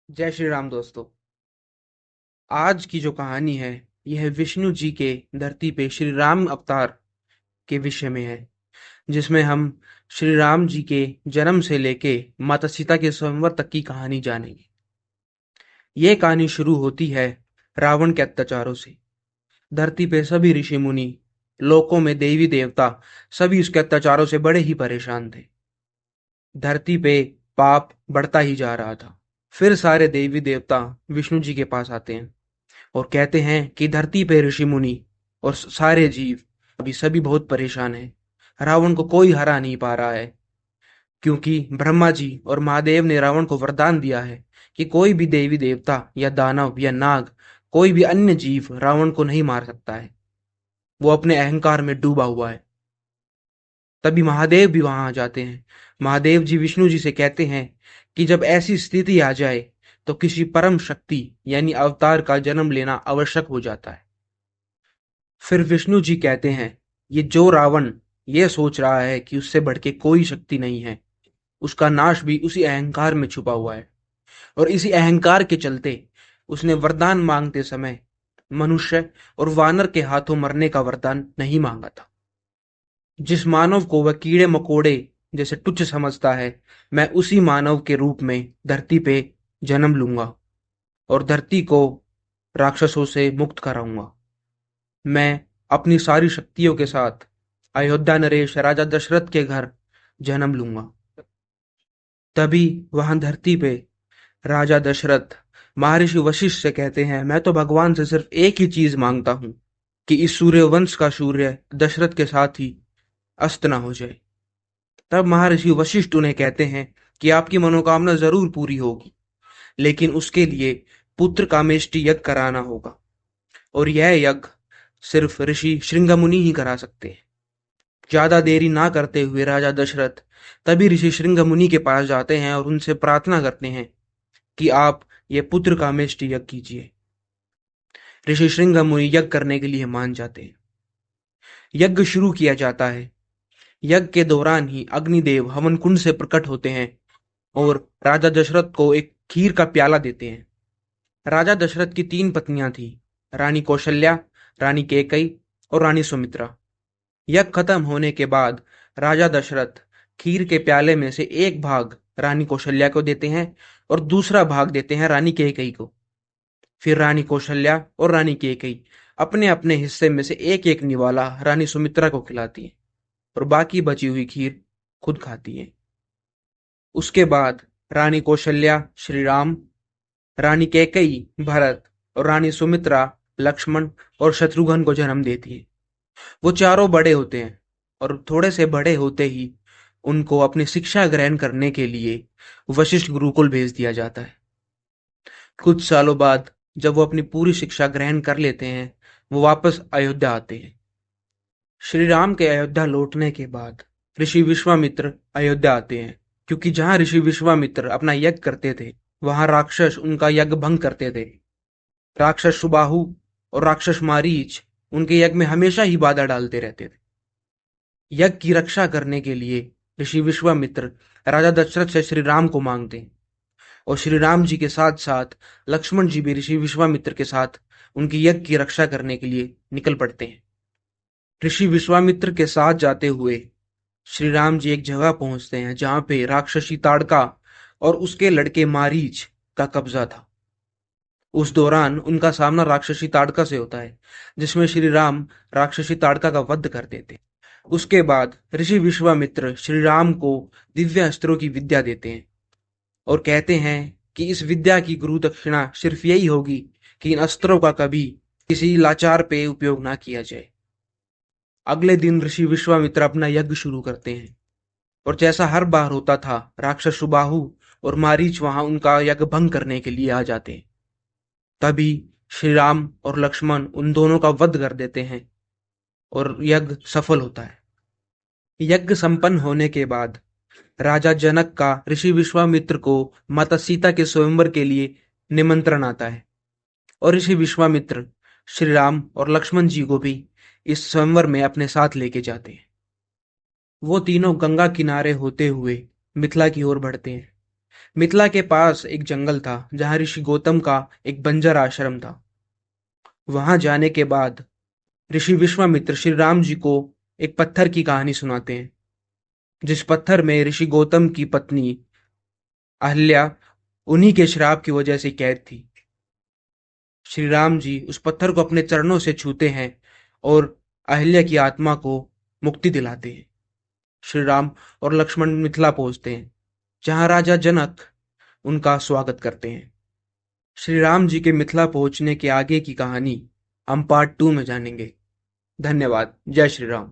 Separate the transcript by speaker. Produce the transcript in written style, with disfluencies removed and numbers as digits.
Speaker 1: जय श्री राम दोस्तों। आज की जो कहानी है यह विष्णु जी के धरती पे श्री राम अवतार के विषय में है, जिसमें हम श्री राम जी के जन्म से लेके माता सीता के स्वयंवर तक की कहानी जानेंगे। ये कहानी शुरू होती है रावण के अत्याचारों से। धरती पे सभी ऋषि मुनि, लोकों में देवी देवता, सभी उसके अत्याचारों से बड़े ही परेशान थे। धरती पे पाप बढ़ता ही जा रहा था। फिर सारे देवी देवता विष्णु जी के पास आते हैं और कहते हैं कि धरती पे ऋषि मुनि और सारे जीव अभी सभी बहुत परेशान हैं। रावण को कोई हरा नहीं पा रहा है, क्योंकि ब्रह्मा जी और महादेव ने रावण को वरदान दिया है कि कोई भी देवी देवता या दानव या नाग, कोई भी अन्य जीव रावण को नहीं मार सकता है। वो अपने अहंकार में डूबा हुआ है। तभी महादेव भी वहां आ जाते हैं। महादेव जी विष्णु जी से कहते हैं कि जब ऐसी स्थिति आ जाए तो किसी परम शक्ति यानी अवतार का जन्म लेना आवश्यक हो जाता है। फिर विष्णु जी कहते हैं, ये जो रावण ये सोच रहा है कि उससे बढ़ के कोई शक्ति नहीं है, उसका नाश भी उसी अहंकार में छुपा हुआ है। और इसी अहंकार के चलते उसने वरदान मांगते समय मनुष्य और वानर के हाथों मरने का वरदान नहीं मांगा था। जिस मानव को वह कीड़े मकोड़े जैसे तुच्छ समझता है, मैं उसी मानव के रूप में धरती पे जन्म लूंगा और धरती को राक्षसों से मुक्त कराऊंगा। मैं अपनी सारी शक्तियों के साथ अयोध्या नरेश राजा दशरथ के घर जन्म लूंगा। तभी वहां धरती पे राजा दशरथ महर्षि वशिष्ठ से कहते हैं, मैं तो भगवान से सिर्फ एक ही चीज मांगता हूं कि इस सूर्यवंश का सूर्य दशरथ के साथ ही अस्त ना हो जाए। तब महर्षि वशिष्ठ उन्हें कहते हैं कि आपकी मनोकामना जरूर पूरी होगी, लेकिन उसके लिए पुत्र कामेष्टि यज्ञ कराना होगा, और यह यज्ञ सिर्फ ऋषि श्रृंगमुनि ही करा सकते हैं। ज्यादा देरी ना करते हुए राजा दशरथ तभी ऋषि श्रृंगमुनि के पास जाते हैं और उनसे प्रार्थना करते हैं कि आप ये पुत्र कामेष्टि यज्ञ कीजिए। ऋषि श्रृंगमुनि यज्ञ करने के लिए मान जाते हैं। यज्ञ शुरू किया जाता है। यज्ञ के दौरान ही अग्निदेव हवन कुंड से प्रकट होते हैं और राजा दशरथ को एक खीर का प्याला देते हैं। राजा दशरथ की तीन पत्नियां थी, रानी कौशल्या, रानी कैकई और रानी सुमित्रा। यज्ञ खत्म होने के बाद राजा दशरथ खीर के प्याले में से एक भाग रानी कौशल्या को देते हैं और दूसरा भाग देते हैं रानी कैकई को। फिर रानी कौशल्या और रानी कैकई अपने अपने हिस्से में से एक एक निवाला रानी सुमित्रा को खिलाती हैं और बाकी बची हुई खीर खुद खाती हैं। उसके बाद रानी कौशल्या श्री राम, रानी कैकेयी भरत और रानी सुमित्रा लक्ष्मण और शत्रुघ्न को जन्म देती है। वो चारों बड़े होते हैं और थोड़े से बड़े होते ही उनको अपनी शिक्षा ग्रहण करने के लिए वशिष्ठ गुरुकुल भेज दिया जाता है। कुछ सालों बाद जब वो अपनी पूरी शिक्षा ग्रहण कर लेते हैं, वो वापस अयोध्या आते हैं। श्री राम के अयोध्या लौटने के बाद ऋषि विश्वामित्र अयोध्या आते हैं, क्योंकि जहां ऋषि विश्वामित्र अपना यज्ञ करते थे वहां राक्षस उनका यज्ञ भंग करते थे। राक्षस सुबाहु और राक्षस मारीच उनके यज्ञ में हमेशा ही बाधा डालते रहते थे। यज्ञ की रक्षा करने के लिए ऋषि विश्वामित्र राजा दशरथ से श्री राम को मांगते हैं और श्री राम जी के साथ साथ लक्ष्मण जी भी ऋषि विश्वामित्र के साथ उनकी यज्ञ की रक्षा करने के लिए निकल पड़ते हैं। ऋषि विश्वामित्र के साथ जाते हुए श्री राम जी एक जगह पहुंचते हैं जहां पे राक्षसी ताड़का और उसके लड़के मारीच का कब्जा था। उस दौरान उनका सामना राक्षसी ताड़का से होता है, जिसमें श्री राम राक्षसी ताड़का का वध कर देते हैं। उसके बाद ऋषि विश्वामित्र श्री राम को दिव्य अस्त्रों की विद्या देते हैं और कहते हैं कि इस विद्या की गुरु दक्षिणा सिर्फ यही होगी कि इन अस्त्रों का कभी किसी लाचार पे उपयोग ना किया जाए। अगले दिन ऋषि विश्वामित्र अपना यज्ञ शुरू करते हैं और जैसा हर बार होता था, राक्षस सुबाहु और मारीच वहां उनका यज्ञ भंग करने के लिए आ जाते हैं। तभी श्री राम और लक्ष्मण उन दोनों का वध कर देते हैं और यज्ञ सफल होता है। यज्ञ संपन्न होने के बाद राजा जनक का ऋषि विश्वामित्र को माता सीता के स्वयंवर के लिए निमंत्रण आता है और ऋषि विश्वामित्र श्री राम और लक्ष्मण जी को भी इस स्वयंवर में अपने साथ लेके जाते हैं। वो तीनों गंगा किनारे होते हुए मिथिला की ओर बढ़ते हैं। मिथिला के पास एक जंगल था जहाँ ऋषि गौतम का एक बंजर आश्रम था। वहां जाने के बाद ऋषि विश्वामित्र श्री राम जी को एक पत्थर की कहानी सुनाते हैं, जिस पत्थर में ऋषि गौतम की पत्नी अहल्या उन्हीं के श्राप की वजह से कैद थी। श्री राम जी उस पत्थर को अपने चरणों से छूते हैं और अहल्या की आत्मा को मुक्ति दिलाते हैं। श्री राम और लक्ष्मण मिथिला पहुंचते हैं, जहां राजा जनक उनका स्वागत करते हैं। श्री राम जी के मिथिला पहुंचने के आगे की कहानी हम पार्ट 2 में जानेंगे। धन्यवाद। जय श्री राम।